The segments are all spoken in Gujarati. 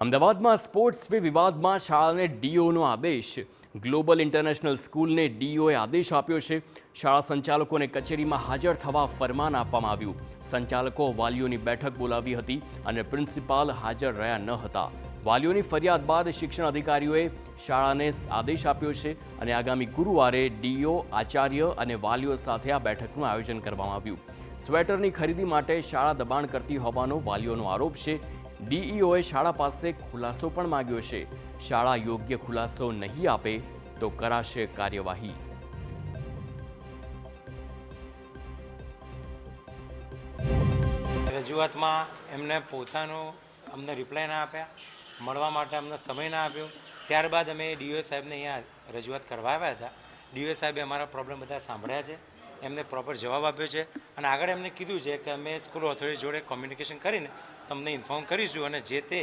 અમદાવાદમાં સ્પોર્ટ્સ ફી વિવાદમાં શાળાને ડીઓનો આદેશ. ગ્લોબલ ઇન્ટરનેશનલ સ્કૂલને ડીઓએ આદેશ આપ્યો છે. શાળા સંચાલકોને કચેરીમાં હાજર થવા ફરમાન આપવામાં આવ્યું. સંચાલકો વાલીઓની બેઠક બોલાવી હતી અને પ્રિન્સિપાલ હાજર રહ્યા ન હતા. વાલીઓની ફરિયાદ બાદ શિક્ષણ અધિકારીઓએ શાળાને આદેશ આપ્યો છે અને આગામી ગુરુવારે ડીઓ, આચાર્ય અને વાલીઓ સાથે આ બેઠકનું આયોજન કરવામાં આવ્યું. સ્વેટરની ખરીદી માટે શાળા દબાણ કરતી હોવાનો વાલીઓનો આરોપ છે. ડીઈઓએ શાળા પાસે ખુલાસો પણ માંગ્યો છે. શાળા યોગ્ય ખુલાસો નહીં આપે તો કરાશે કાર્યવાહી. રજૂઆતમાં એમને અમને રિપ્લાય ના આપ્યા, મળવા માટે અમને સમય ના આપ્યો. ત્યારબાદ અમે ડીઓ સાહેબને અહીંયા રજૂઆત કરવા આવ્યા હતા. ડીઓ સાહેબે અમારા પ્રોબ્લેમ બધા સાંભળ્યા છે, એમને પ્રોપર જવાબ આપ્યો છે અને આગળ એમને કીધું છે કે અમે સ્કૂલ ઓથોરિટી જોડે કોમ્યુનિકેશન કરીને તમને ઇન્ફોર્મ કરીશું અને જે તે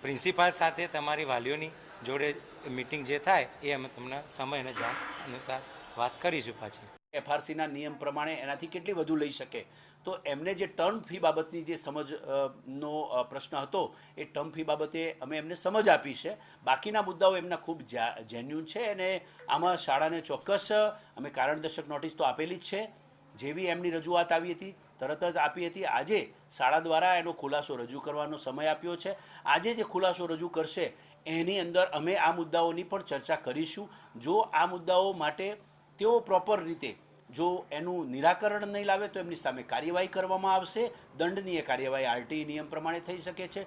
પ્રિન્સિપાલ સાથે તમારી વાલીઓની જોડે મિટિંગ જે થાય એ અમે તમને સમય અને જાણ અનુસાર વાત કરીશું. પાછી એફઆરસીના નિયમ પ્રમાણે એનાથી કેટલી વધુ લઈ શકે, તો એમને જે ટર્મ ફી બાબતની જે સમજનો પ્રશ્ન હતો એ ટર્મ ફી બાબતે અમે એમને સમજ આપી છે. બાકીના મુદ્દાઓ એમના ખૂબ જેન્યુન છે અને આમાં શાળાને ચોક્કસ અમે કારણદર્શક નોટિસ તો આપેલી જ છે. જેવી એમની રજૂઆત આવી હતી તરત જ આપી હતી. આજે શાળા દ્વારા એનો ખુલાસો રજૂ કરવાનો સમય આપ્યો છે. આજે જે ખુલાસો રજૂ કરશે એની અંદર અમે આ મુદ્દાઓની પણ ચર્ચા કરીશું. જો આ મુદ્દાઓ માટે તેઓ પ્રોપર રીતે જો એનું નિરાકરણ નહીં લાવે તો એમની સામે કાર્યવાહી કરવામાં આવશે. દંડનીય કાર્યવાહી આરટીઈ નિયમ પ્રમાણે થઈ શકે છે.